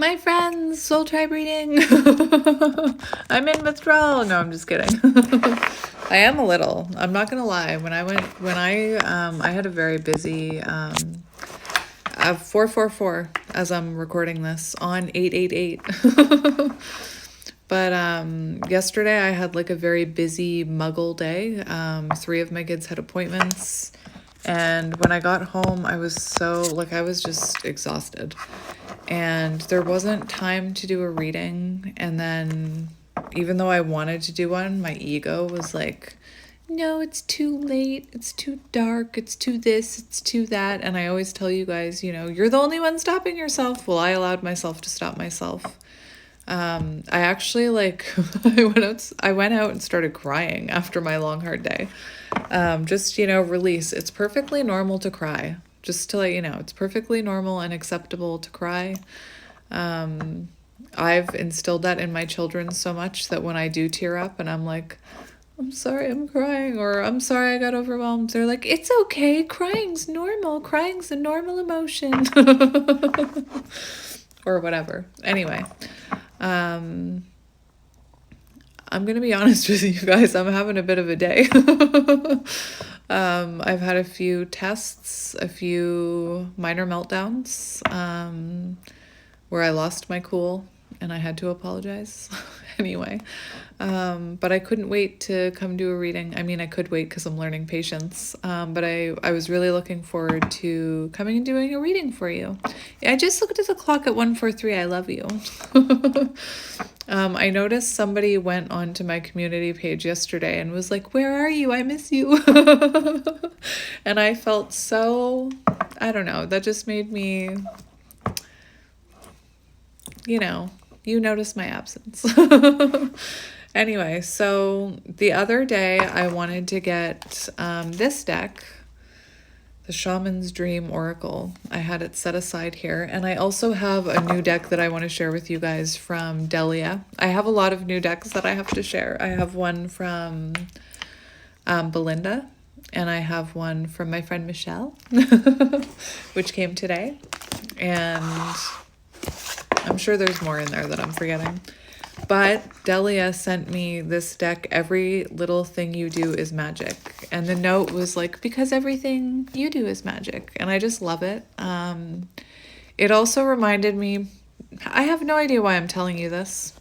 My friends, soul tribe reading. I'm in withdrawal. No, I'm just kidding. I am a little. I'm not gonna lie. I had a very busy 444 as I'm recording this on 888. But yesterday I had like a very busy muggle day. 3 of my kids had appointments. And when I got home, I was just exhausted. And there wasn't time to do a reading. And then even though I wanted to do one, my ego was like, no, it's too late. It's too dark. It's too this. It's too that. And I always tell you guys, you're the only one stopping yourself. Well, I allowed myself to stop myself. I actually I went out and started crying after my long, hard day. Release. It's perfectly normal to cry. Just to let you know, it's perfectly normal and acceptable to cry. I've instilled that in my children so much that when I do tear up and I'm like, I'm sorry I'm crying, or I'm sorry I got overwhelmed, they're like, it's okay, crying's normal. Crying's a normal emotion. Or whatever. Anyway, I'm going to be honest with you guys. I'm having a bit of a day. I've had a few tests, a few minor meltdowns, where I lost my cool and I had to apologize. Anyway, but I couldn't wait to come do a reading. I mean, I could wait because I'm learning patience, but I was really looking forward to coming and doing a reading for you. Yeah, I just looked at the clock at 1:43. I love you. I noticed somebody went onto my community page yesterday and was like, where are you? I miss you. And I felt so, I don't know, that just made me, you notice my absence. Anyway, so the other day I wanted to get this deck, the Shaman's Dream Oracle. I had it set aside here. And I also have a new deck that I want to share with you guys from Delia. I have a lot of new decks that I have to share. I have one from Belinda. And I have one from my friend Michelle, which came today. And I'm sure there's more in there that I'm forgetting. But Delia sent me this deck, Every Little Thing You Do is Magic. And the note was like, because everything you do is magic. And I just love it. It also reminded me, I have no idea why I'm telling you this,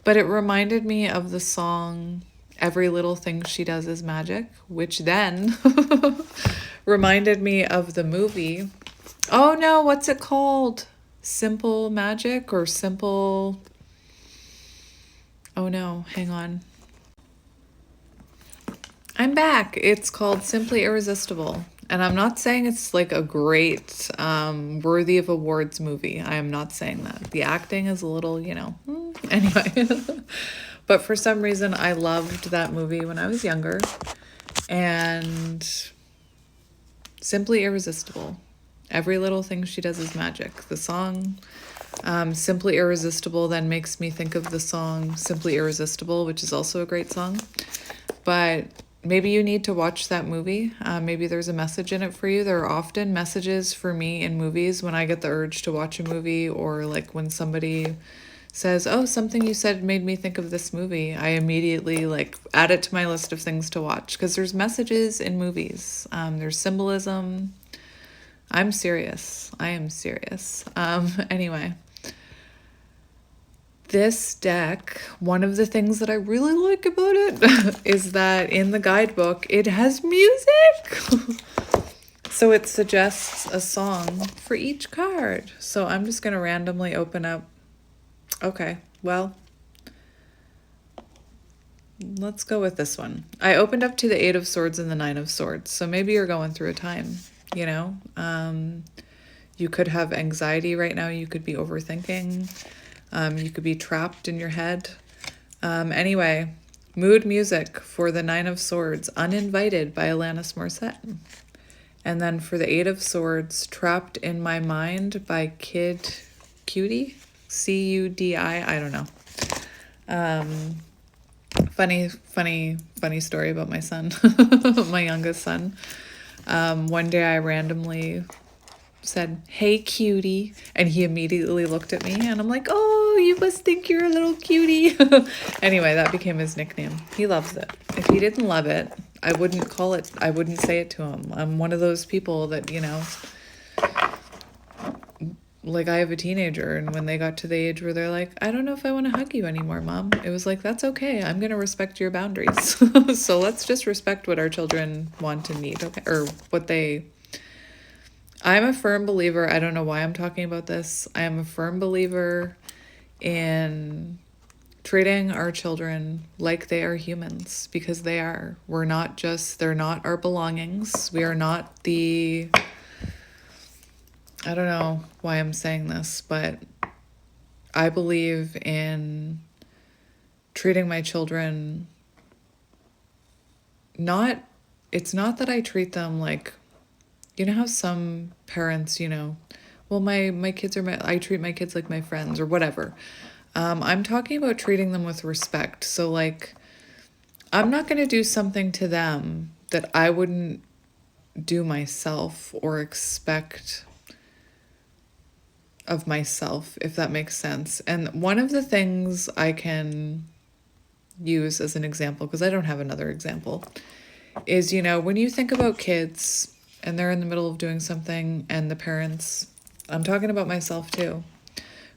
but it reminded me of the song, Every Little Thing She Does is Magic, which then reminded me of the movie. Oh no, what's it called? Simple Magic or Simple... Oh no, hang on. I'm back. It's called Simply Irresistible. And I'm not saying it's like a great, worthy of awards movie. I am not saying that. The acting is a little, anyway. But for some reason, I loved that movie when I was younger. And Simply Irresistible. Every Little Thing She Does is Magic. The song... Simply Irresistible then makes me think of the song Simply Irresistible, which is also a great song. But maybe you need to watch that movie. Maybe there's a message in it for you. There are often messages for me in movies when I get the urge to watch a movie, or like when somebody says, oh, something you said made me think of this movie. I immediately add it to my list of things to watch because there's messages in movies. There's symbolism. I'm serious. I am serious. Anyway. This deck, one of the things that I really like about it is that in the guidebook, it has music. So it suggests a song for each card. So I'm just going to randomly open up. Okay, well, let's go with this one. I opened up to the 8 of Swords and the 9 of Swords. So maybe you're going through a time, you could have anxiety right now. You could be overthinking. You could be trapped in your head. Anyway, mood music for the 9 of Swords, Uninvited by Alanis Morissette. And then for the 8 of Swords, Trapped in My Mind by Kid Cudi, Cudi, I don't know. Funny story about my son, my youngest son. One day I randomly said, "Hey, cutie." And he immediately looked at me and I'm like, "Oh, you must think you're a little cutie." Anyway, that became his nickname. He loves it. If he didn't love it, I wouldn't say it to him. I'm one of those people that, like I have a teenager, and when they got to the age where they're like, "I don't know if I want to hug you anymore, Mom," it was like, that's okay. I'm going to respect your boundaries. So let's just respect what our children want and need, okay? Or what they... I'm a firm believer, I don't know why I'm talking about this. I am a firm believer in treating our children like they are humans, because they are. They're not our belongings. We are not I don't know why I'm saying this, but I believe in treating my children it's not that I treat them like, how some parents, well, my kids I treat my kids like my friends or whatever. I'm talking about treating them with respect. So like, I'm not going to do something to them that I wouldn't do myself or expect of myself, if that makes sense. And one of the things I can use as an example, because I don't have another example, is, when you think about kids and they're in the middle of doing something and the parents, I'm talking about myself too,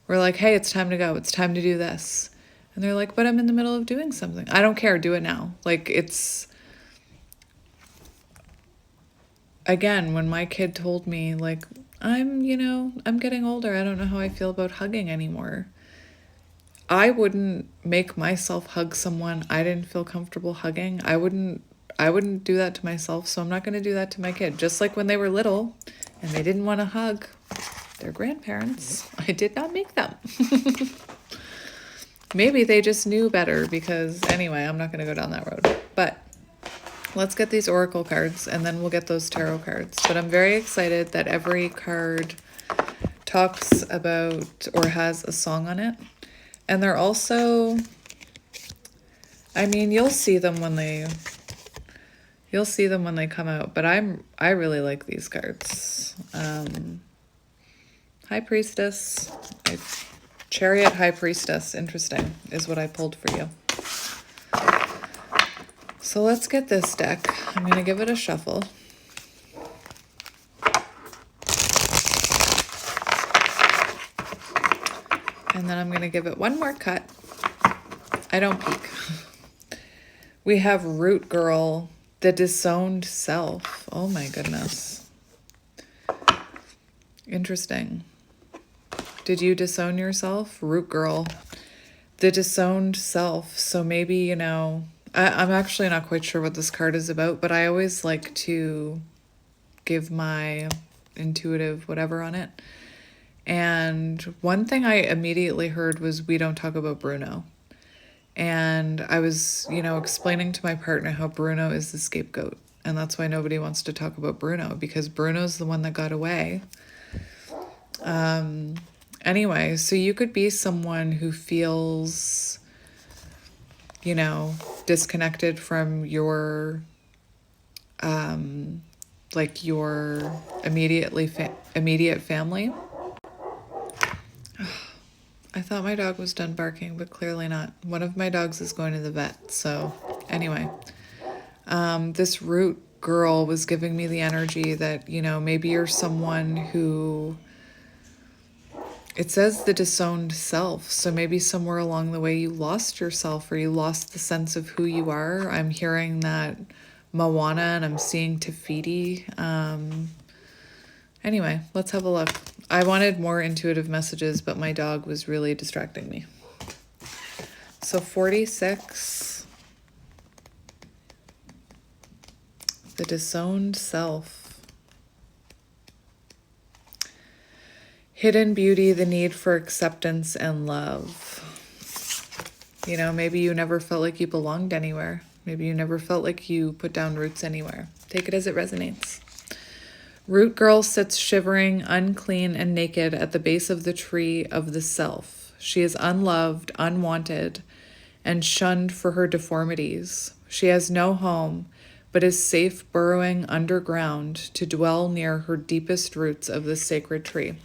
we're like, "Hey, it's time to go. It's time to do this." And they're like, "But I'm in the middle of doing something." I don't care. Do it now. Like, it's... Again, when my kid told me, like, I'm getting older. I don't know how I feel about hugging anymore. I wouldn't make myself hug someone I didn't feel comfortable hugging. I wouldn't do that to myself, so I'm not going to do that to my kid. Just like when they were little and they didn't want to hug their grandparents, I did not make them. Maybe they just knew better, because anyway, I'm not going to go down that road. But let's get these oracle cards and then we'll get those tarot cards. But I'm very excited that every card talks about or has a song on it. And they're also, you'll see them when they come out, but I really like these cards. High Priestess, Chariot, High Priestess, interesting, is what I pulled for you. So let's get this deck. I'm going to give it a shuffle. And then I'm going to give it one more cut. I don't peek. We have Root Girl, the disowned self. Oh my goodness. Interesting. Did you disown yourself? Root Girl, the disowned self. So maybe, I'm actually not quite sure what this card is about, but I always like to give my intuitive whatever on it. And one thing I immediately heard was, we don't talk about Bruno. And I was, explaining to my partner how Bruno is the scapegoat. And that's why nobody wants to talk about Bruno, because Bruno's the one that got away. Anyway, so you could be someone who feels, disconnected from your, your immediate family. I thought my dog was done barking, but clearly not. One of my dogs is going to the vet. So anyway, this Root Girl was giving me the energy that, maybe you're someone who, it says the disowned self. So maybe somewhere along the way you lost yourself, or you lost the sense of who you are. I'm hearing that Moana, and I'm seeing Tafiti. Anyway, let's have a look. I wanted more intuitive messages, but my dog was really distracting me. So 46, the disowned self. Hidden beauty, the need for acceptance and love. Maybe you never felt like you belonged anywhere. Maybe you never felt like you put down roots anywhere. Take it as it resonates. Root Girl sits shivering, unclean, and naked at the base of the tree of the self. She is unloved, unwanted, and shunned for her deformities. She has no home, but is safe burrowing underground to dwell near her deepest roots of this sacred tree.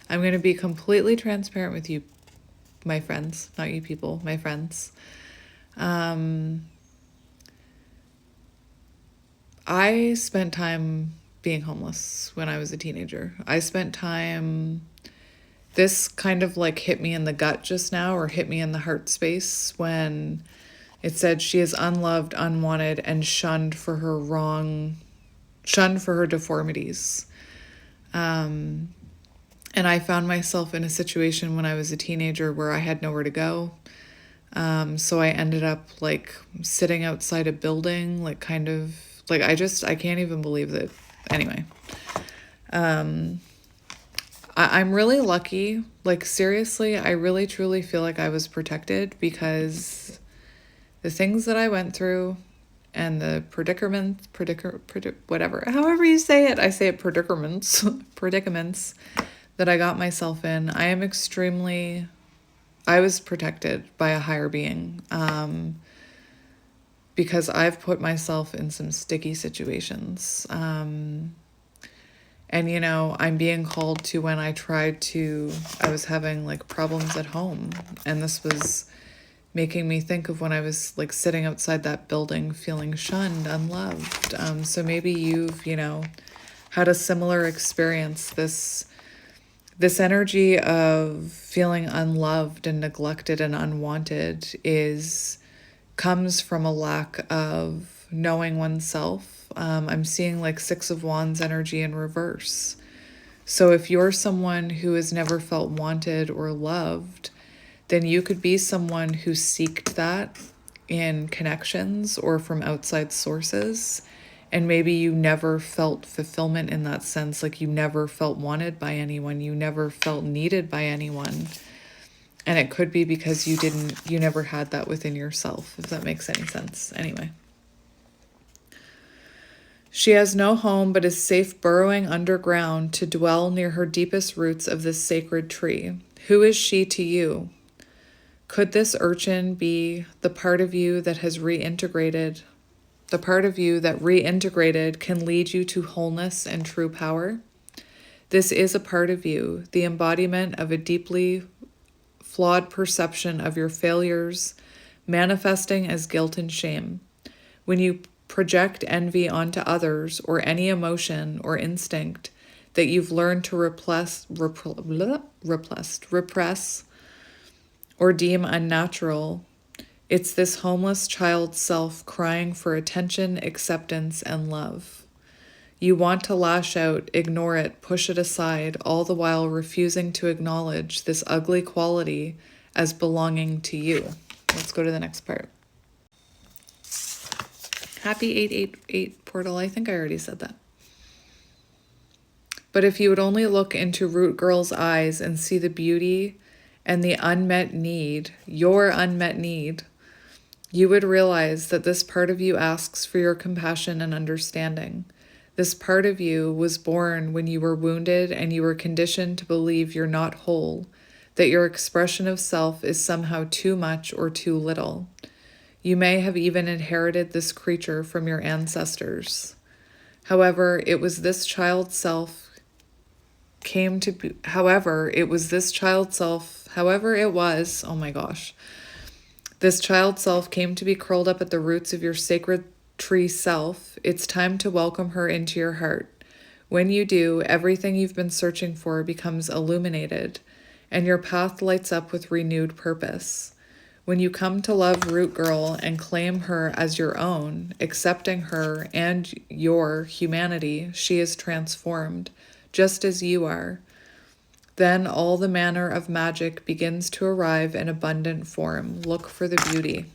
I'm going to be completely transparent with you, my friends, not you people, my friends. I spent time being homeless when I was a teenager. I spent time, this kind of like hit me in the gut just now, or hit me in the heart space when it said she is unloved, unwanted, and shunned for her deformities. And I found myself in a situation when I was a teenager where I had nowhere to go. So I ended up like sitting outside a building, like kind of like, I can't even believe that. Anyway, I'm really lucky. Like seriously, I really truly feel like I was protected because the things that I went through and the whatever, however you say it, I say it predicaments that I got myself in. I was protected by a higher being, because I've put myself in some sticky situations. And, you know, I'm being called to when I was having like problems at home. And this was making me think of when I was like sitting outside that building feeling shunned, unloved. So maybe you've, you know, had a similar experience. This energy of feeling unloved and neglected and unwanted comes from a lack of knowing oneself. I'm seeing like Six of Wands energy in reverse. So if you're someone who has never felt wanted or loved, then you could be someone who seeked that in connections or from outside sources. And maybe you never felt fulfillment in that sense, like you never felt wanted by anyone, you never felt needed by anyone. And it could be because you never had that within yourself, if that makes any sense. Anyway. She has no home, but is safe burrowing underground to dwell near her deepest roots of this sacred tree. Who is she to you? Could this urchin be the part of you that has reintegrated? The part of you that reintegrated can lead you to wholeness and true power? This is a part of you, the embodiment of a deeply flawed perception of your failures, manifesting as guilt and shame. When you project envy onto others or any emotion or instinct that you've learned to repress or deem unnatural, it's this homeless child self crying for attention, acceptance, and love. You want to lash out, ignore it, push it aside, all the while refusing to acknowledge this ugly quality as belonging to you. Let's go to the next part. Happy 888 portal. I think I already said that. But if you would only look into Root Girl's eyes and see the beauty and the unmet need, your unmet need, you would realize that this part of you asks for your compassion and understanding. This part of you was born when you were wounded and you were conditioned to believe you're not whole, that your expression of self is somehow too much or too little. You may have even inherited this creature from your ancestors. However, it was this child self this child self came to be curled up at the roots of your sacred tree self. It's time to welcome her into your heart. When you do, everything you've been searching for becomes illuminated, and your path lights up with renewed purpose. When you come to love Root Girl and claim her as your own, accepting her and your humanity, she is transformed, just as you are. Then all the manner of magic begins to arrive in abundant form. Look for the beauty.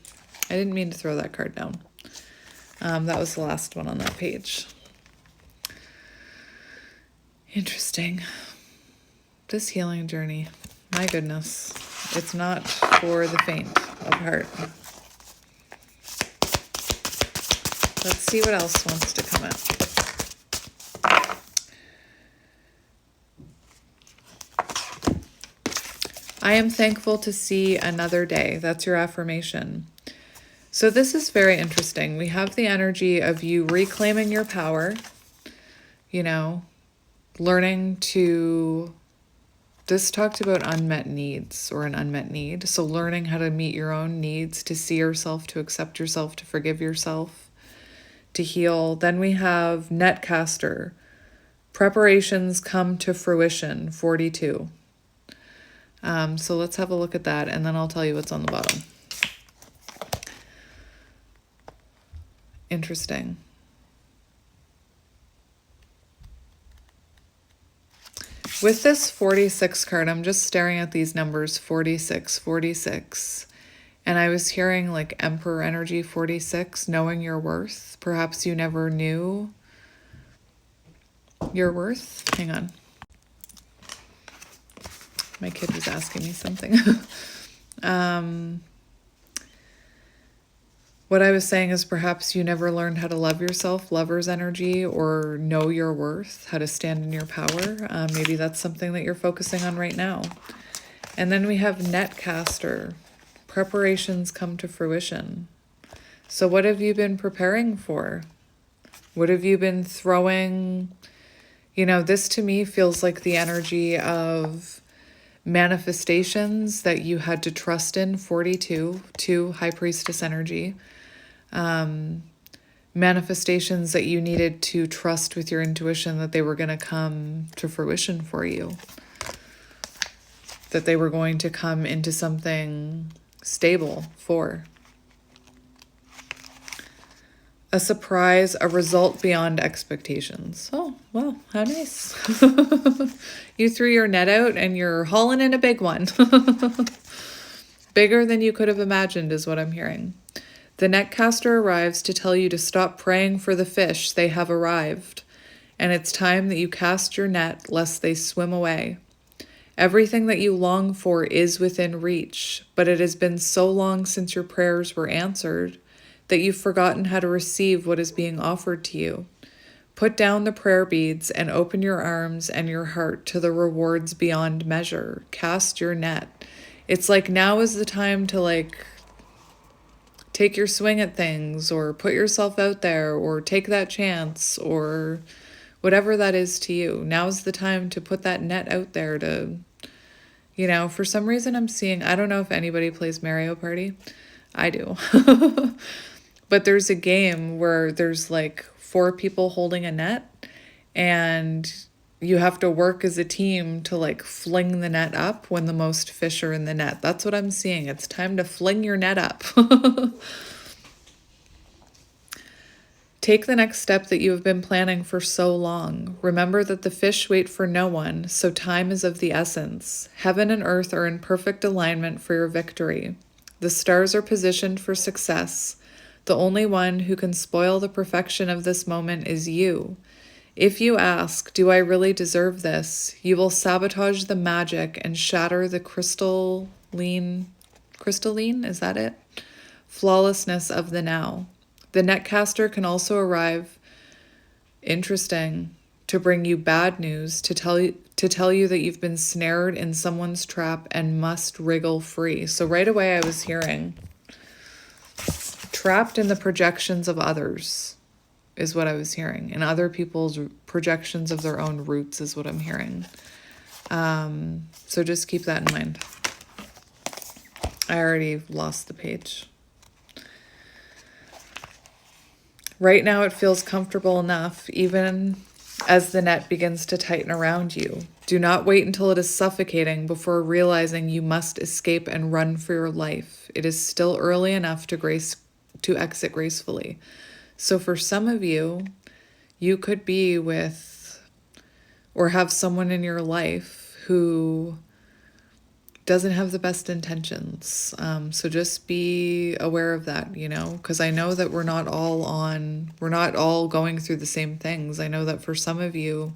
I didn't mean to throw that card down. That was the last one on that page. Interesting. This healing journey, my goodness, it's not for the faint of heart. Let's see what else wants to come out. I am thankful to see another day. That's your affirmation. So this is very interesting. We have the energy of you reclaiming your power, you know, learning to, this talked about unmet needs or an unmet need. So learning how to meet your own needs, to see yourself, to accept yourself, to forgive yourself, to heal. Then we have Netcaster. Preparations come to fruition, 42. So let's have a look at that, and then I'll tell you what's on the bottom. Interesting. With this 46 card, I'm just staring at these numbers, 46, 46. And I was hearing like Emperor energy, 46, knowing your worth. Perhaps you never knew your worth. Hang on. My kid was asking me something. What I was saying is perhaps you never learned how to love yourself, lover's energy, or know your worth, how to stand in your power. Maybe that's something that you're focusing on right now. And then we have Netcaster. Preparations come to fruition. So what have you been preparing for? What have you been throwing? You know, this to me feels like the energy of manifestations that you had to trust in, 42, 2 High Priestess energy. Manifestations that you needed to trust with your intuition that they were going to come to fruition for you. That they were going to come into something stable for. A surprise, a result beyond expectations. Oh, well, how nice. You threw your net out and you're hauling in a big one. Bigger than you could have imagined is what I'm hearing. The netcaster arrives to tell you to stop praying for the fish. They have arrived. And it's time that you cast your net lest they swim away. Everything that you long for is within reach, but it has been so long since your prayers were answered that you've forgotten how to receive what is being offered to you. Put down the prayer beads and open your arms and your heart to the rewards beyond measure. Cast your net. It's like now is the time to take your swing at things, or put yourself out there, or take that chance, or whatever that is to you. Now's the time to put that net out there to, for some reason I'm seeing, I don't know if anybody plays Mario Party. I do. But there's a game where there's 4 people holding a net, and you have to work as a team to fling the net up when the most fish are in the net. That's what I'm seeing. It's time to fling your net up. Take the next step that you have been planning for so long. Remember that the fish wait for no one, so time is of the essence. Heaven and earth are in perfect alignment for your victory. The stars are positioned for success. The only one who can spoil the perfection of this moment is you. If you ask, do I really deserve this? You will sabotage the magic and shatter the crystalline, is that it? Flawlessness of the now. The netcaster can also arrive, interesting, to bring you bad news, to tell you that you've been snared in someone's trap and must wriggle free. So right away I was hearing trapped in the projections of others is what I was hearing. And other people's projections of their own roots is what I'm hearing. So just keep that in mind. I already lost the page. Right now it feels comfortable enough, even as the net begins to tighten around you. Do not wait until it is suffocating before realizing you must escape and run for your life. It is still early enough to exit gracefully. So for some of you, you could be with or have someone in your life who doesn't have the best intentions. So just be aware of that, because I know that we're not all going through the same things. I know that for some of you,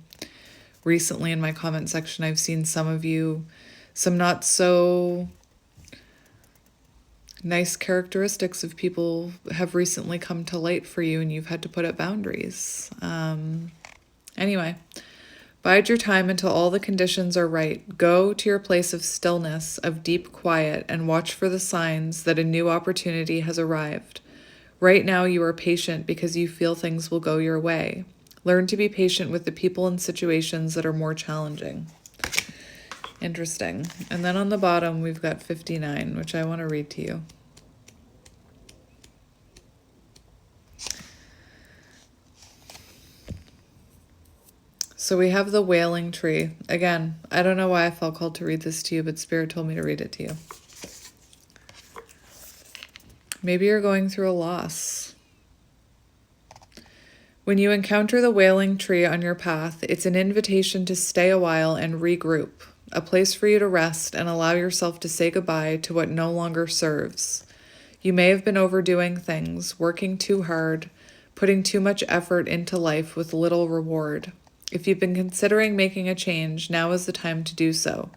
recently in my comment section, I've seen some of you, some not so nice characteristics of people have recently come to light for you, and you've had to put up boundaries. Anyway, bide your time until all the conditions are right. Go to your place of stillness, of deep quiet, and watch for the signs that a new opportunity has arrived. Right now, you are patient because you feel things will go your way. Learn to be patient with the people and situations that are more challenging. Interesting. And then on the bottom, we've got 59, which I want to read to you. So we have the wailing tree. Again, I don't know why I felt called to read this to you, but Spirit told me to read it to you. Maybe you're going through a loss. When you encounter the wailing tree on your path, it's an invitation to stay a while and regroup, a place for you to rest and allow yourself to say goodbye to what no longer serves. You may have been overdoing things, working too hard, putting too much effort into life with little reward. If you've been considering making a change, now is the time to do so.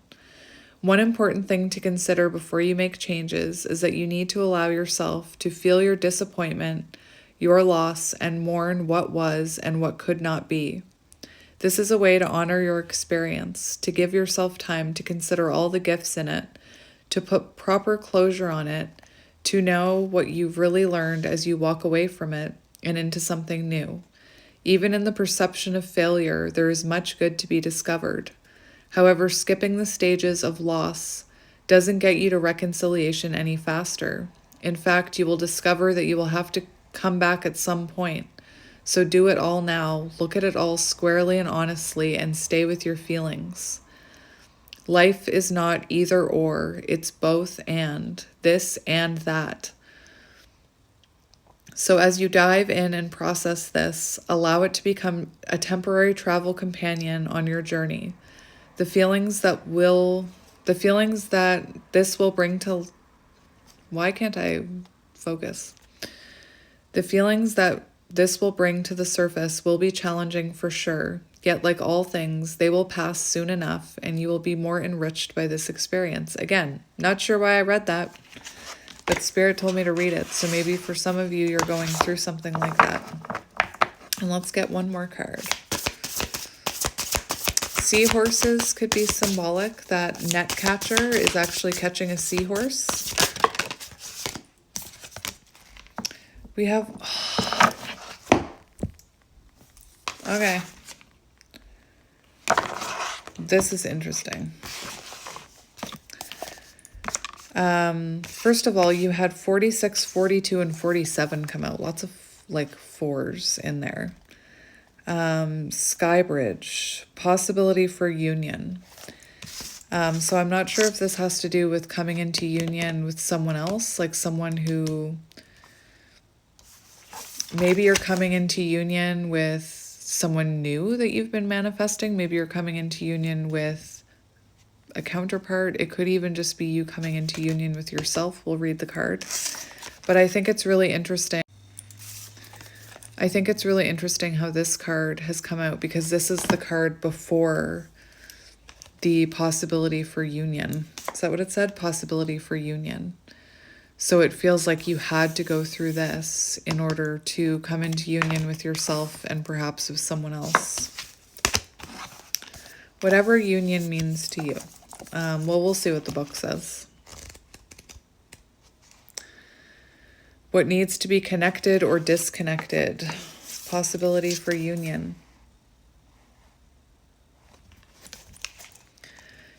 One important thing to consider before you make changes is that you need to allow yourself to feel your disappointment, your loss, and mourn what was and what could not be. This is a way to honor your experience, to give yourself time to consider all the gifts in it, to put proper closure on it, to know what you've really learned as you walk away from it and into something new. Even in the perception of failure, there is much good to be discovered. However, skipping the stages of loss doesn't get you to reconciliation any faster. In fact, you will discover that you will have to come back at some point. So do it all now, look at it all squarely and honestly, and stay with your feelings. Life is not either or, it's both and, this and that. So as you dive in and process this, allow it to become a temporary travel companion on your journey. The feelings that this will bring to, why can't I focus? The feelings that this will bring to the surface will be challenging for sure, yet like all things, they will pass soon enough and you will be more enriched by this experience. Again, not sure why I read that, but Spirit told me to read it. So maybe for some of you, you're going through something like that. And let's get one more card. Seahorses could be symbolic. That net catcher is actually catching a seahorse. We have... Okay. This is interesting. First of all, you had 46, 42, and 47 come out. Lots of like fours in there. Skybridge, possibility for union. So I'm not sure if this has to do with coming into union with someone else, like someone who maybe you're coming into union with someone new that you've been manifesting. Maybe you're coming into union with a counterpart. It could even just be you coming into union with yourself. We'll read the card. But I think it's really interesting. I think it's really interesting how this card has come out, because this is the card before the possibility for union. Is that what it said? Possibility for union. So it feels like you had to go through this in order to come into union with yourself and perhaps with someone else. Whatever union means to you. Well, we'll see what the book says. What needs to be connected or disconnected? Possibility for union.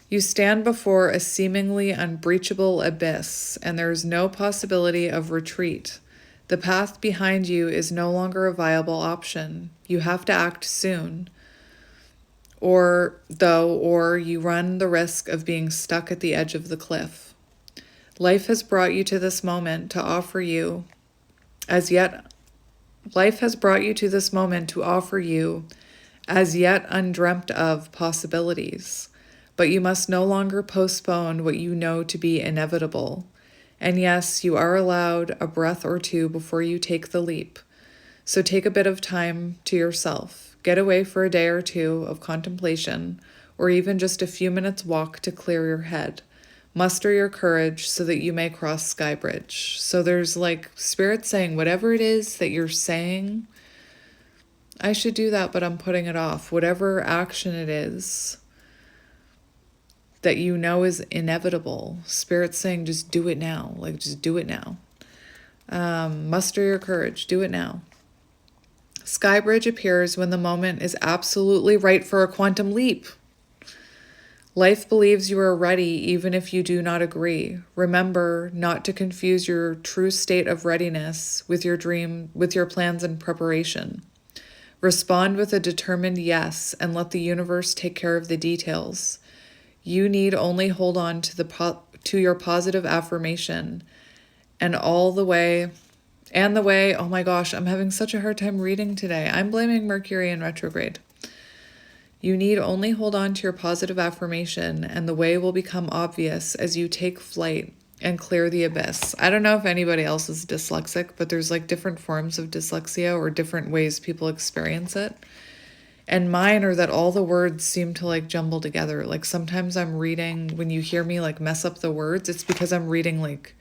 You stand before a seemingly unbreachable abyss, and there is no possibility of retreat. The path behind you is no longer a viable option. You have to act soon. Or you run the risk of being stuck at the edge of the cliff. Life has brought you to this moment to offer you as yet undreamt of possibilities. But you must no longer postpone what you know to be inevitable. And yes, you are allowed a breath or two before you take the leap. So take a bit of time to yourself. Get away for a day or two of contemplation, or even just a few minutes walk to clear your head. Muster your courage so that you may cross Skybridge. So there's like Spirit saying, whatever it is that you're saying, I should do that, but I'm putting it off. Whatever action it is that you know is inevitable, Spirit's saying, just do it now. Like, just do it now. Muster your courage. Do it now. Skybridge appears when the moment is absolutely right for a quantum leap. Life believes you are ready even if you do not agree. Remember not to confuse your true state of readiness with your plans and preparation. Respond with a determined yes and let the universe take care of the details. You need only hold on to your positive affirmation and the way, oh my gosh, I'm having such a hard time reading today. I'm blaming Mercury in retrograde. You need only hold on to your positive affirmation and the way will become obvious as you take flight and clear the abyss. I don't know if anybody else is dyslexic, but there's like different forms of dyslexia or different ways people experience it. And mine are that all the words seem to like jumble together. Like sometimes I'm reading, when you hear me like mess up the words, it's because I'm reading like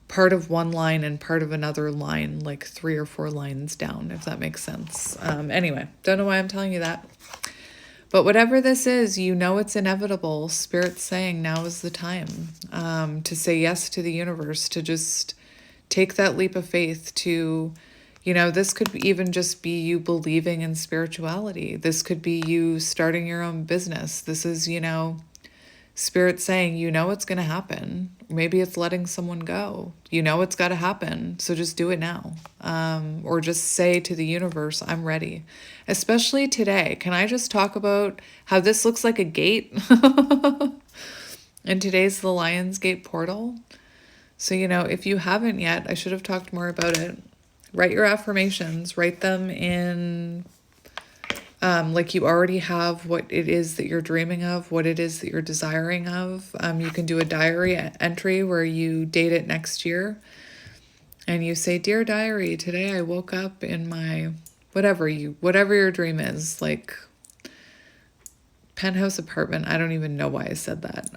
part of one line and part of another line, like 3 or 4 lines down, if that makes sense. Anyway, don't know why I'm telling you that. But whatever this is, you know it's inevitable. Spirit's saying now is the time to say yes to the universe, to just take that leap of faith to, this could even just be you believing in spirituality. This could be you starting your own business. This is, Spirit saying, it's going to happen. Maybe it's letting someone go. It's got to happen. So just do it now. Or just say to the universe, I'm ready. Especially today. Can I just talk about how this looks like a gate? And today's the Lion's Gate portal. So, if you haven't yet, I should have talked more about it. Write your affirmations. Write them in... like you already have what it is that you're dreaming of, what it is that you're desiring of. You can do a diary entry where you date it next year. And you say, Dear Diary, today I woke up in my, whatever your dream is, like penthouse apartment. I don't even know why I said that.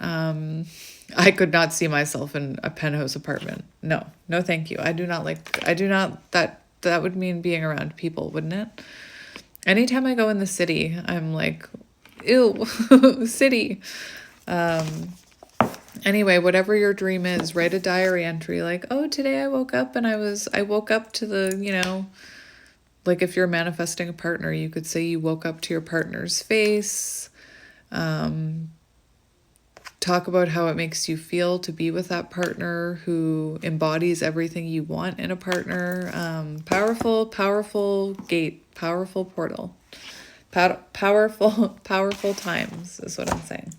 I could not see myself in a penthouse apartment. No, thank you. That would mean being around people, wouldn't it? Anytime I go in the city, I'm like, ew, city. Anyway, whatever your dream is, write a diary entry like, oh, today I woke up and I woke up to the, like if you're manifesting a partner, you could say you woke up to your partner's face. Talk about how it makes you feel to be with that partner who embodies everything you want in a partner. Powerful gate. Powerful portal. Powerful times is what I'm saying.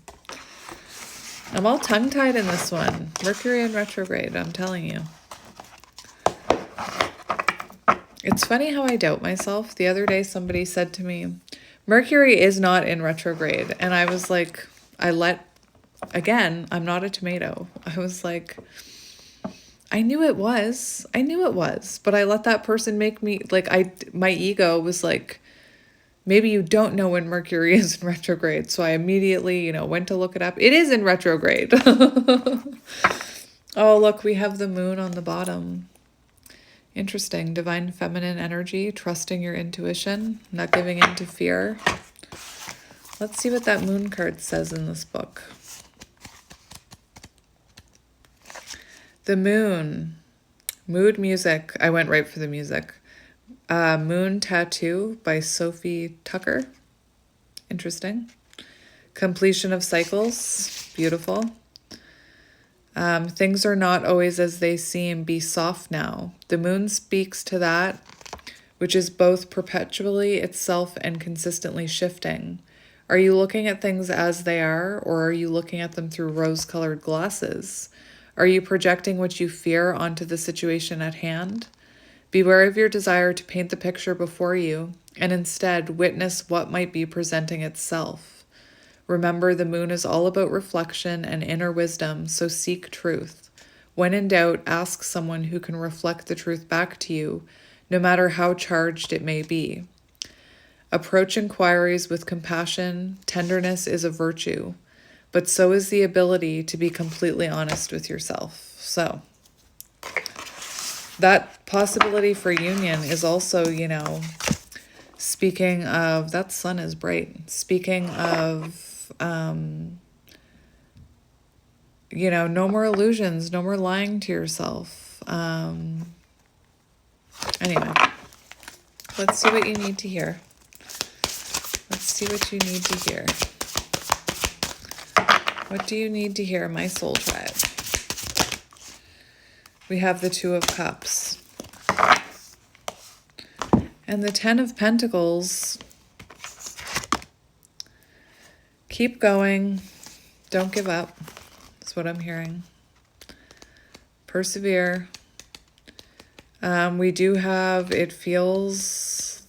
I'm all tongue-tied in this one. Mercury in retrograde, I'm telling you. It's funny how I doubt myself. The other day somebody said to me, Mercury is not in retrograde. And I was like, again, I'm not a tomato. I was like... I knew it was, but I let that person make me, my ego was like, maybe you don't know when Mercury is in retrograde. So I immediately, went to look it up. It is in retrograde. Oh, look, we have the moon on the bottom. Interesting. Divine feminine energy, trusting your intuition, not giving in to fear. Let's see what that moon card says in this book. The moon, mood music. I went right for the music. Moon Tattoo by Sophie Tucker. Interesting. Completion of cycles. Beautiful. Things are not always as they seem. Be soft now. The moon speaks to that, which is both perpetually itself and consistently shifting. Are you looking at things as they are, or are you looking at them through rose-colored glasses? Are you projecting what you fear onto the situation at hand? Beware of your desire to paint the picture before you, and instead witness what might be presenting itself. Remember, the moon is all about reflection and inner wisdom, so seek truth. When in doubt, ask someone who can reflect the truth back to you, no matter how charged it may be. Approach inquiries with compassion. Tenderness is a virtue, but so is the ability to be completely honest with yourself. So that possibility for union is also, speaking of, that sun is bright. Speaking of, no more illusions, no more lying to yourself. Anyway, let's see what you need to hear. Let's see what you need to hear. What do you need to hear, my soul tribe? We have the Two of Cups. And the Ten of Pentacles. Keep going. Don't give up. That's what I'm hearing. Persevere. We do have, it feels,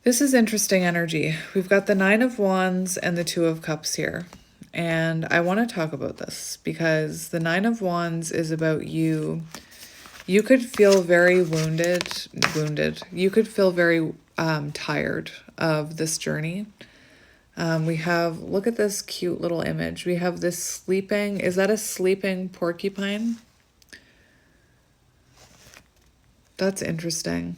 this is interesting energy. We've got the Nine of Wands and the Two of Cups here. And I want to talk about this because the Nine of Wands is about you. You could feel very wounded. You could feel very tired of this journey. We have, look at this cute little image. We have this sleeping, is that a sleeping porcupine? That's interesting.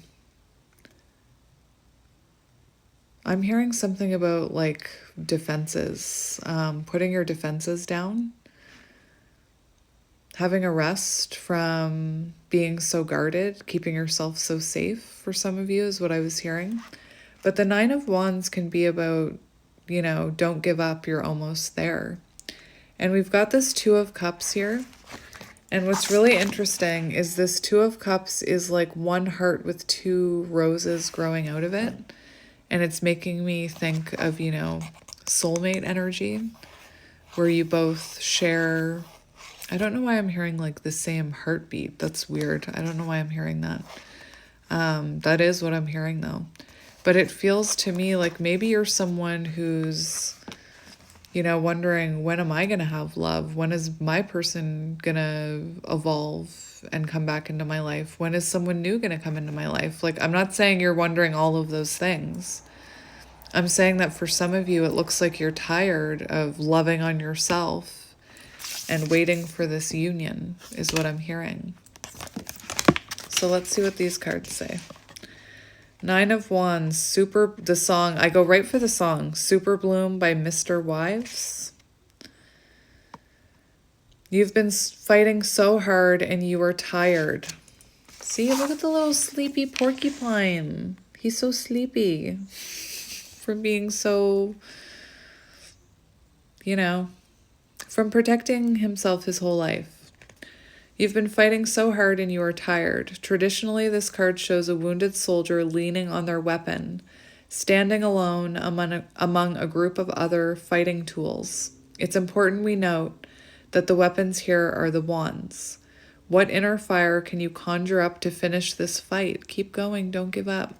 I'm hearing something about like defenses, putting your defenses down, having a rest from being so guarded, keeping yourself so safe for some of you is what I was hearing. But the Nine of Wands can be about, you know, don't give up, you're almost there. And we've got this Two of Cups here. And what's really interesting is this Two of Cups is like one heart with two roses growing out of it. And it's making me think of, you know, soulmate energy, where you both share, I don't know why I'm hearing like the same heartbeat. That's weird. I don't know why I'm hearing that. That is what I'm hearing though. But it feels to me like maybe you're someone who's, you know, wondering, when am I going to have love? When is my person going to evolve and come back into my life? When is someone new going to come into my life? Like, I'm not saying you're wondering all of those things. I'm saying that for some of you, it looks like you're tired of loving on yourself and waiting for this union is what I'm hearing. So let's see what these cards say. Nine of Wands, the song, I go right for the song, Super Bloom by Mr. Wives. You've been fighting so hard and you are tired. See, look at the little sleepy porcupine. He's so sleepy from being so, you know, from protecting himself his whole life. You've been fighting so hard and you are tired. Traditionally, this card shows a wounded soldier leaning on their weapon, standing alone among a group of other fighting tools. It's important we note that the weapons here are the wands. What inner fire can you conjure up to finish this fight? Keep going, don't give up.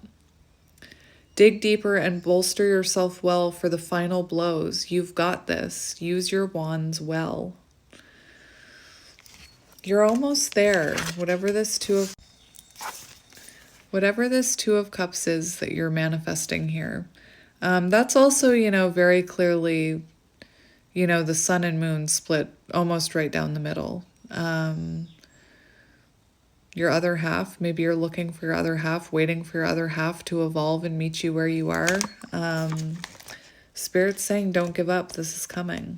Dig deeper and bolster yourself well for the final blows. You've got this. Use your wands well. You're almost there. Whatever this Two of Cups is that you're manifesting here. That's also, you know, very clearly, you know, the sun and moon split almost right down the middle. Your other half, maybe you're looking for your other half, waiting for your other half to evolve and meet you where you are. Spirit's saying, don't give up. This is coming.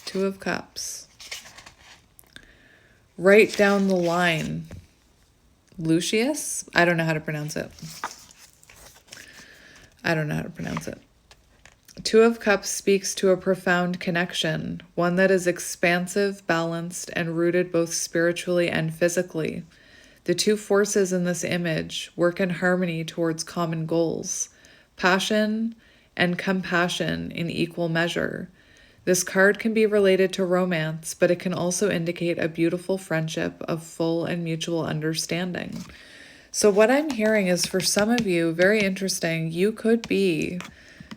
Two of Cups. Right down the line. Lucius? I don't know how to pronounce it. Two of Cups speaks to a profound connection, one that is expansive, balanced, and rooted both spiritually and physically. The two forces in this image work in harmony towards common goals, passion and compassion in equal measure. This card can be related to romance, but it can also indicate a beautiful friendship of full and mutual understanding. So what I'm hearing is, for some of you, very interesting, you could be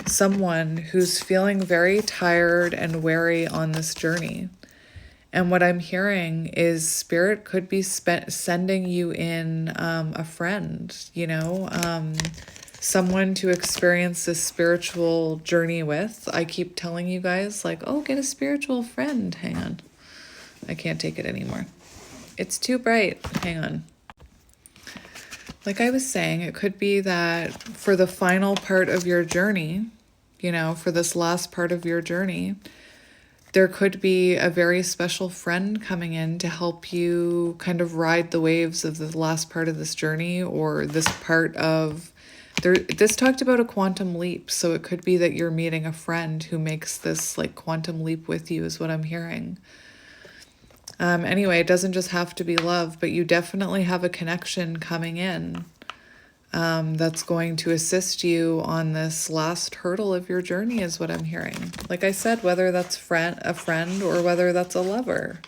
someone who's feeling very tired and weary on this journey. And what I'm hearing is Spirit could be sending you in a friend, you know, someone to experience this spiritual journey with. I keep telling you guys, like, oh, get a spiritual friend. Hang on. I can't take it anymore. It's too bright. Hang on. Like I was saying, it could be that for the final part of your journey, you know, for this last part of your journey, There could be a very special friend coming in to help you kind of ride the waves of the last part of this journey, or this part of this talked about a quantum leap. So it could be that you're meeting a friend who makes this like quantum leap with you, is what I'm hearing. Anyway, it doesn't just have to be love, but you definitely have a connection coming in that's going to assist you on this last hurdle of your journey, is what I'm hearing. Like I said, whether that's a friend or whether that's a lover.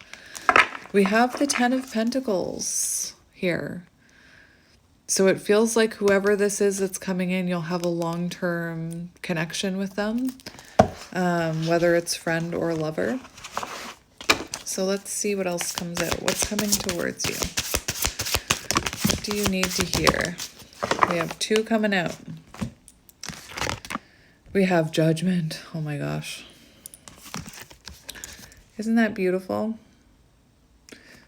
We have the 10 of Pentacles here. So it feels like whoever this is that's coming in, you'll have a long-term connection with them, whether it's friend or lover. So let's see what else comes out. What's coming towards you? What do you need to hear? We have 2 coming out. We have Judgment. Oh my gosh. Isn't that beautiful?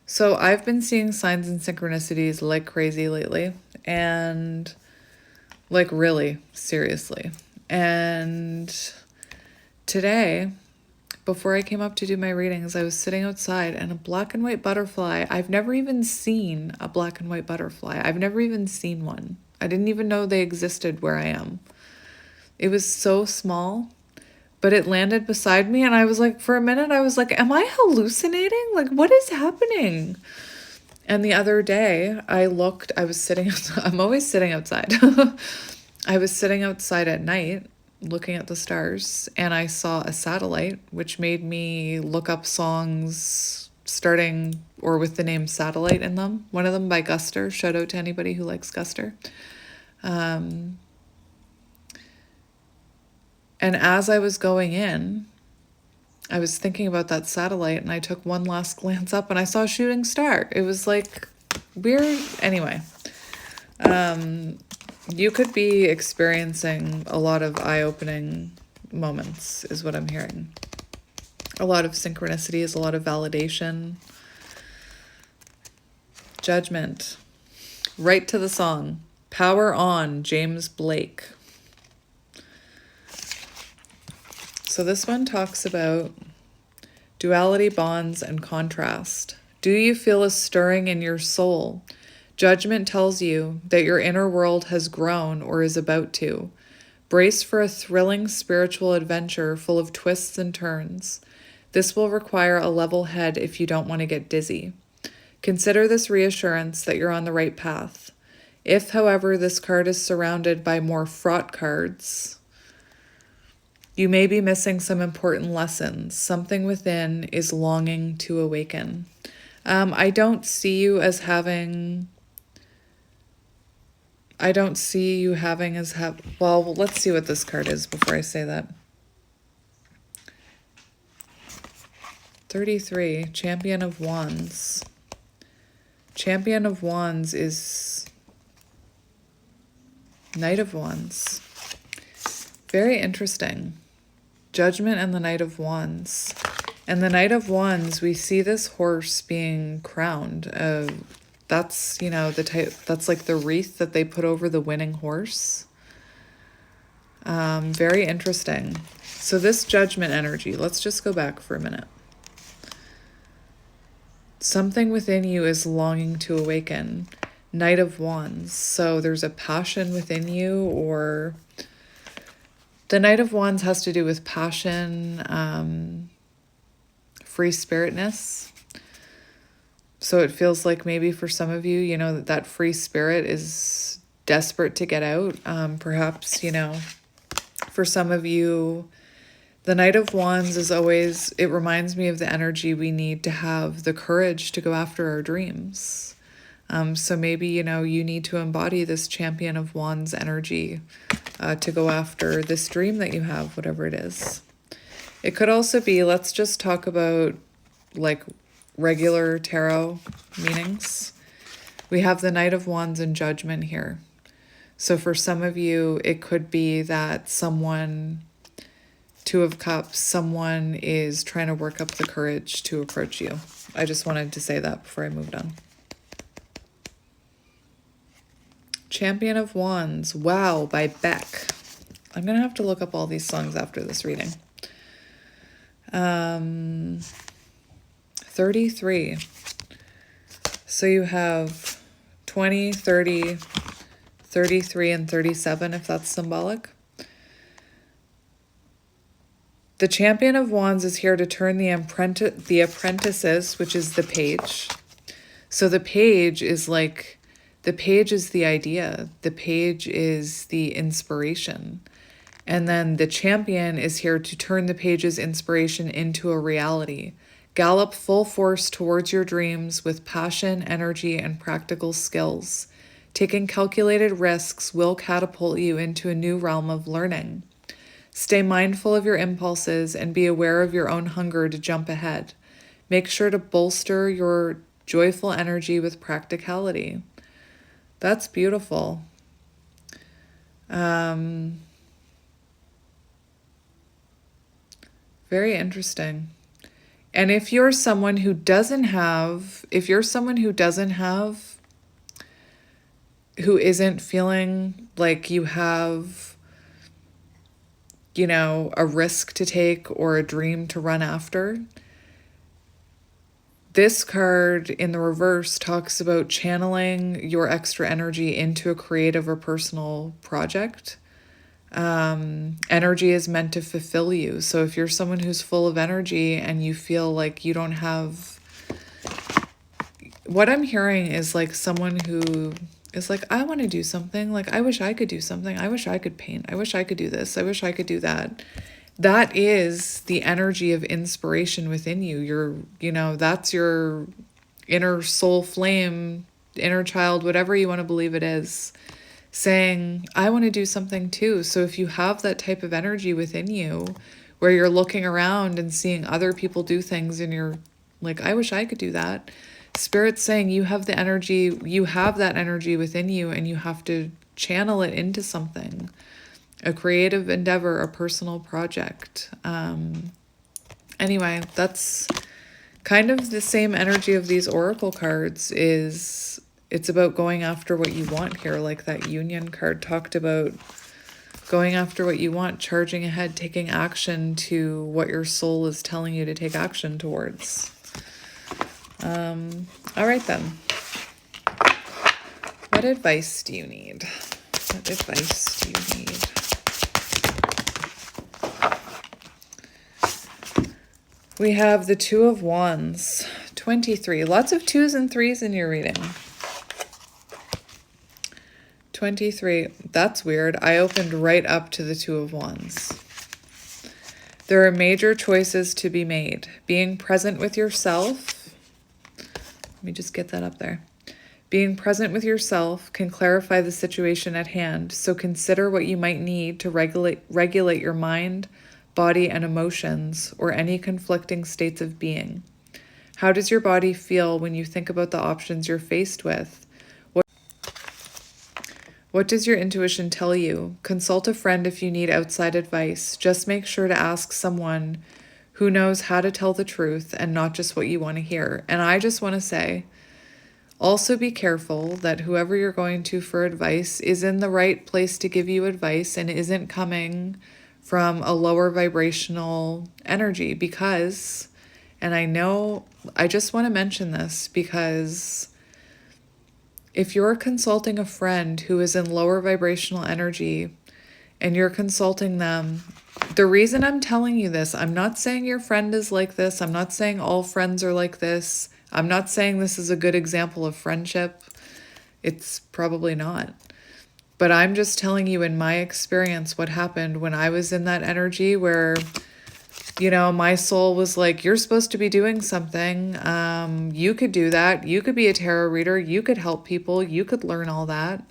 So I've been seeing signs and synchronicities like crazy lately. And like really, seriously. And today, before I came up to do my readings, I was sitting outside and a black and white butterfly. I've never even seen a black and white butterfly. I've never even seen one. I didn't even know they existed where I am. It was so small, but it landed beside me and I was like, for a minute, I was like, am I hallucinating? Like, what is happening? And the other day I was sitting, I'm always sitting outside. I was sitting outside at night looking at the stars, and I saw a satellite, which made me look up songs starting or with the name Satellite in them. One of them by Guster. Shout out to anybody who likes Guster. And as I was going in, I was thinking about that satellite, and I took one last glance up and I saw a shooting star. It was like weird. Anyway, you could be experiencing a lot of eye-opening moments, is what I'm hearing. A lot of synchronicities, a lot of validation. Judgment. Right to the song. Power On, James Blake. So this one talks about duality, bonds, and contrast. Do you feel a stirring in your soul? Judgment tells you that your inner world has grown or is about to. Brace for a thrilling spiritual adventure full of twists and turns. This will require a level head if you don't want to get dizzy. Consider this reassurance that you're on the right path. If, however, this card is surrounded by more fraught cards, you may be missing some important lessons. Something within is longing to awaken. I don't see you having well, let's see what this card is before I say that. 33, Champion of Wands. Champion of Wands is Knight of Wands. Very interesting. Judgment and the Knight of Wands. And the Knight of Wands, we see this horse being crowned. That's, that's like the wreath that they put over the winning horse. Very interesting. So this Judgment energy, let's just go back for a minute. Something within you is longing to awaken. Knight of Wands. So there's a passion within you, or the Knight of Wands has to do with passion, free spiritness. So it feels like maybe for some of you, that free spirit is desperate to get out. Perhaps, for some of you, the Knight of Wands is always, it reminds me of the energy we need to have the courage to go after our dreams. So maybe, you need to embody this Champion of Wands energy to go after this dream that you have, whatever it is. It could also be, let's just talk about like regular tarot meanings. We have the Knight of Wands and Judgment here. So for some of you, it could be that someone, Two of Cups, someone is trying to work up the courage to approach you. I just wanted to say that before I moved on. Champion of Wands, Wow, by Beck. I'm going to have to look up all these songs after this reading. 33. So you have 20, 30, 33, and 37, if that's symbolic. The Champion of Wands is here to turn the apprentices, which is the page. So the page is like, the page is the idea. The page is the inspiration. And then the Champion is here to turn the page's inspiration into a reality. Gallop full force towards your dreams with passion, energy, and practical skills. Taking calculated risks will catapult you into a new realm of learning. Stay mindful of your impulses and be aware of your own hunger to jump ahead. Make sure to bolster your joyful energy with practicality. That's beautiful. Very interesting. And if you're someone who doesn't have, who isn't feeling like you have, a risk to take or a dream to run after, this card in the reverse talks about channeling your extra energy into a creative or personal project. Energy is meant to fulfill you. So if you're someone who's full of energy and you feel like you don't have, what I'm hearing is like someone who is like, I want to do something. Like, I wish I could do something. I wish I could paint. I wish I could do this. I wish I could do that. That is the energy of inspiration within you. That's your inner soul flame, inner child, whatever you want to believe it is, saying, I want to do something too. So if you have that type of energy within you where you're looking around and seeing other people do things and you're like, I wish I could do that. Spirit's saying you have the energy, you have that energy within you, and you have to channel it into something, a creative endeavor, a personal project. Anyway, that's kind of the same energy of these oracle cards. It's about going after what you want here, like that Union card talked about, going after what you want, charging ahead, taking action to what your soul is telling you to take action towards. All right then. What advice do you need? What advice do you need? We have the Two of Wands, 23. Lots of 2s and 3s in your reading. 23. That's weird. I opened right up to the Two of Wands. There are major choices to be made. Being present with yourself. Let me just get that up there. Being present with yourself can clarify the situation at hand, so consider what you might need to regulate your mind, body, and emotions, or any conflicting states of being. How does your body feel when you think about the options you're faced with? What does your intuition tell you? Consult a friend if you need outside advice. Just make sure to ask someone who knows how to tell the truth and not just what you want to hear. And I just want to say, also be careful that whoever you're going to for advice is in the right place to give you advice and isn't coming from a lower vibrational energy, because, and I just want to mention this because if you're consulting a friend who is in lower vibrational energy and you're consulting them, the reason I'm telling you this, I'm not saying your friend is like this. I'm not saying all friends are like this. I'm not saying this is a good example of friendship. It's probably not. But I'm just telling you in my experience what happened when I was in that energy where, my soul was like, you're supposed to be doing something. You could do that. You could be a tarot reader. You could help people. You could learn all that.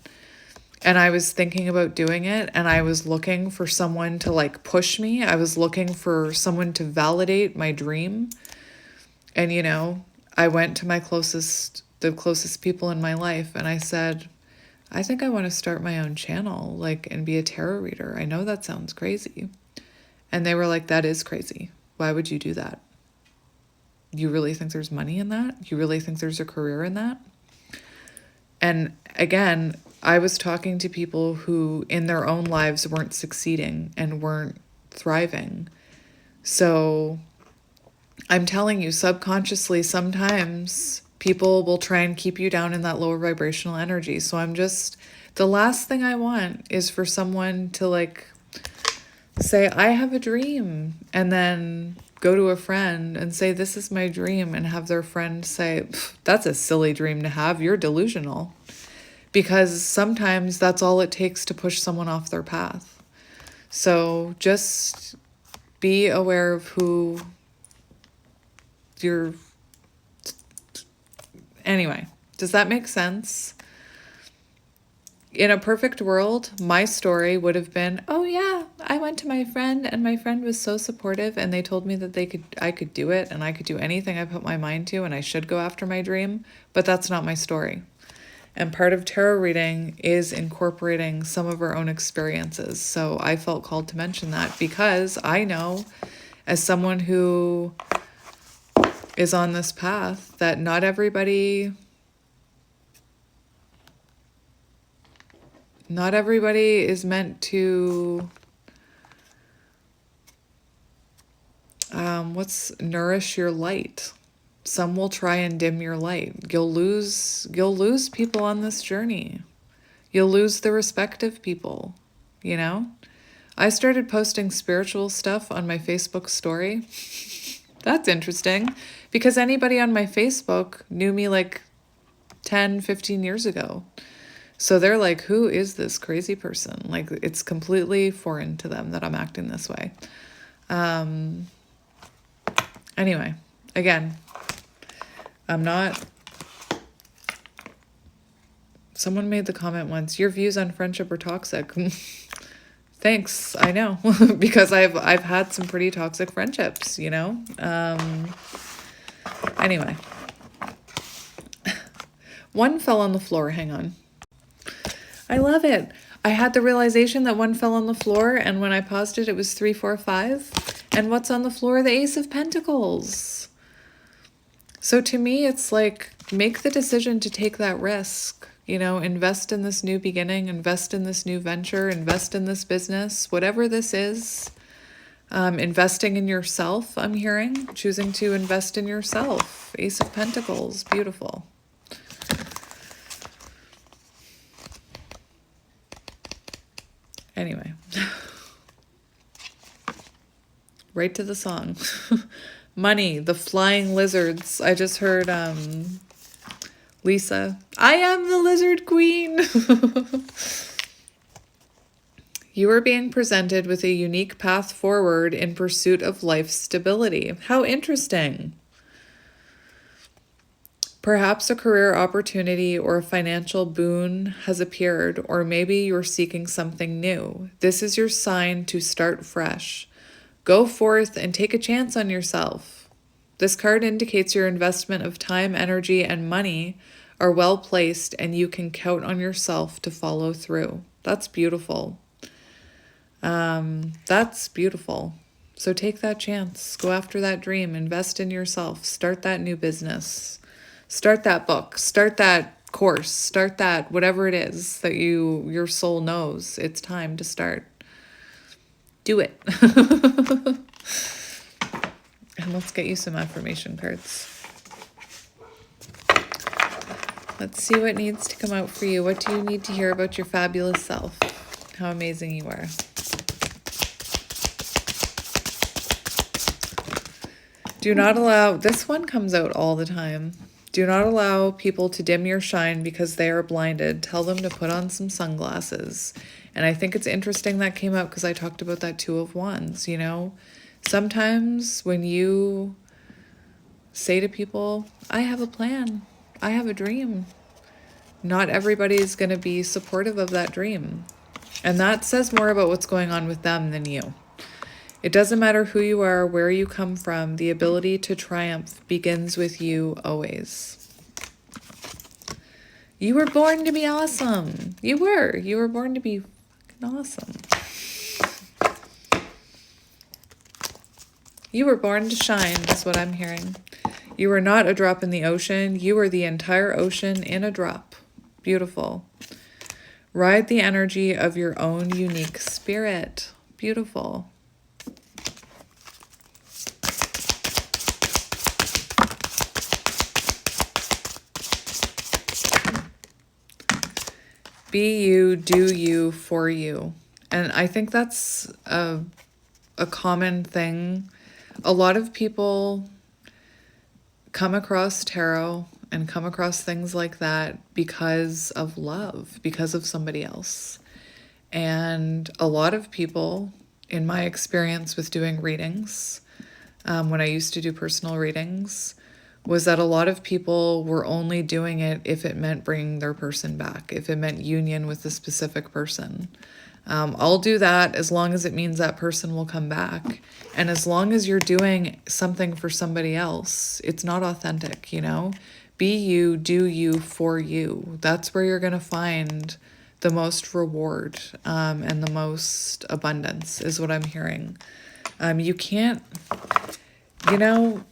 And I was thinking about doing it, and I was looking for someone to push me. I was looking for someone to validate my dream. And, I went to the closest people in my life, and I said, I think I want to start my own channel, and be a tarot reader. I know that sounds crazy. And they were like, that is crazy. Why would you do that? You really think there's money in that? You really think there's a career in that? And again, I was talking to people who in their own lives weren't succeeding and weren't thriving. So I'm telling you, subconsciously, sometimes people will try and keep you down in that lower vibrational energy. So the last thing I want is for someone to like say, I have a dream, and then go to a friend and say, this is my dream, and have their friend say, that's a silly dream to have, you're delusional. Because sometimes that's all it takes to push someone off their path. So just be aware of who you're... Anyway, does that make sense? In a perfect world, my story would have been, oh yeah, I went to my friend and my friend was so supportive and they told me that I could do it and I could do anything I put my mind to and I should go after my dream. But that's not my story. And part of tarot reading is incorporating some of our own experiences. So I felt called to mention that because I know, as someone who is on this path, that not everybody is meant to nourish your light. Some will try and dim your light. You'll lose people on this journey. You'll lose the respect of people, you know? I started posting spiritual stuff on my Facebook story. That's interesting, because anybody on my Facebook knew me like 10, 15 years ago. So they're like, who is this crazy person? Like, it's completely foreign to them that I'm acting this way. Anyway, again, someone made the comment once, your views on friendship are toxic. Thanks, I know, because I've had some pretty toxic friendships, you know? Anyway. One fell on the floor, hang on. I love it. I had the realization that one fell on the floor, and when I paused it, it was 3, 4, 5. And what's on the floor? The Ace of Pentacles. So to me, it's like, make the decision to take that risk. You know, invest in this new beginning, invest in this new venture, invest in this business, whatever this is. Investing in yourself, I'm hearing. Choosing to invest in yourself. Ace of Pentacles, beautiful. Anyway, right to the song. Money, the flying lizards. I just heard Lisa, I am the lizard queen. You are being presented with a unique path forward in pursuit of life stability. How interesting. Perhaps a career opportunity or a financial boon has appeared, or maybe you're seeking something new. This is your sign to start fresh. Go forth and take a chance on yourself. This card indicates your investment of time, energy, and money are well placed, and you can count on yourself to follow through. That's beautiful. That's beautiful. So take that chance. Go after that dream. Invest in yourself. Start that new business. Start that book. Start that course. Start that whatever it is that your soul knows. It's time to start. Do it. And let's get you some affirmation cards. Let's see what needs to come out for you. What do you need to hear about your fabulous self? How amazing you are. Do not allow, this one comes out all the time. Do not allow people to dim your shine because they are blinded. Tell them to put on some sunglasses. And I think it's interesting that came out because I talked about that Two of Wands, you know. Sometimes when you say to people, I have a plan, I have a dream, not everybody is going to be supportive of that dream. And that says more about what's going on with them than you. It doesn't matter who you are, where you come from, the ability to triumph begins with you always. You were born to be awesome. You were born to be fucking awesome. You were born to shine, is what I'm hearing. You are not a drop in the ocean. You are the entire ocean in a drop. Beautiful. Ride the energy of your own unique spirit. Beautiful. Be you, do you, for you. And I think that's a common thing. A lot of people come across tarot and come across things like that because of love, because of somebody else. And a lot of people, in my experience with doing readings, when I used to do personal readings, was that a lot of people were only doing it if it meant bringing their person back, if it meant union with a specific person. I'll do that as long as it means that person will come back. And as long as you're doing something for somebody else, it's not authentic, you know? Be you, do you, for you. That's where you're going to find the most reward and the most abundance, is what I'm hearing. You can't, you know,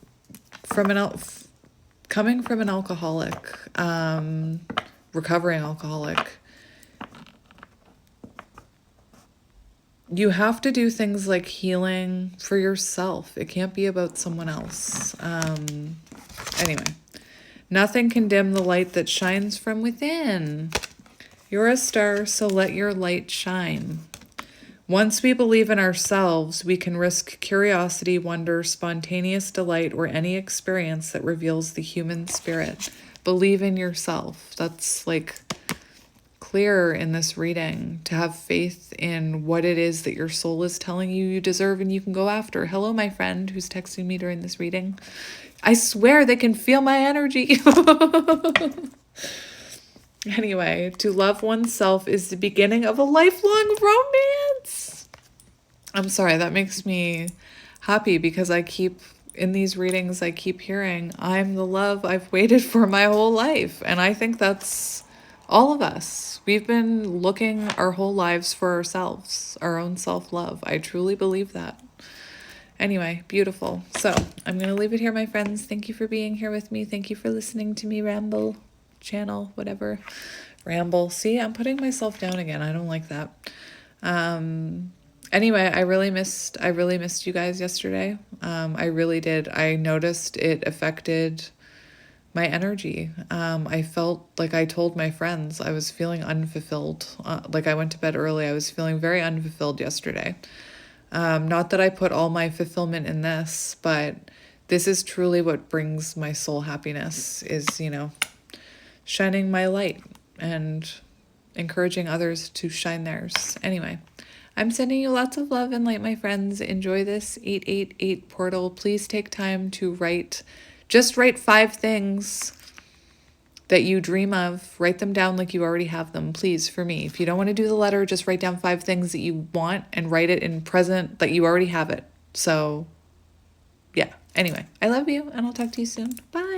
coming from an alcoholic, recovering alcoholic, you have to do things like healing for yourself. It can't be about someone else. Anyway, nothing can dim the light that shines from within. You're a star, so let your light shine. Once we believe in ourselves, we can risk curiosity, wonder, spontaneous delight, or any experience that reveals the human spirit. Believe in yourself. That's like clear in this reading, to have faith in what it is that your soul is telling you you deserve and you can go after. Hello, my friend who's texting me during this reading. I swear they can feel my energy. Anyway, to love oneself is the beginning of a lifelong romance. I'm sorry, that makes me happy because in these readings, I keep hearing, I'm the love I've waited for my whole life. And I think that's all of us. We've been looking our whole lives for ourselves, our own self-love. I truly believe that. Anyway, beautiful. So I'm going to leave it here, my friends. Thank you for being here with me. Thank you for listening to me ramble. Channel, whatever, ramble. See, I'm putting myself down again. I don't like that. Anyway, I really missed you guys yesterday. I really did. I noticed it affected my energy. I felt like I told my friends I was feeling unfulfilled. Like I went to bed early. I was feeling very unfulfilled yesterday. Not that I put all my fulfillment in this, but this is truly what brings my soul happiness, is, you know, shining my light and encouraging others to shine theirs. Anyway, I'm sending you lots of love and light, my friends. Enjoy this 888 portal. Please take time to write 5 things that you dream of. Write them down like you already have them, please, for me. If you don't want to do the letter, just write down 5 things that you want and write it in present that you already have it. So, yeah. Anyway, I love you and I'll talk to you soon. Bye.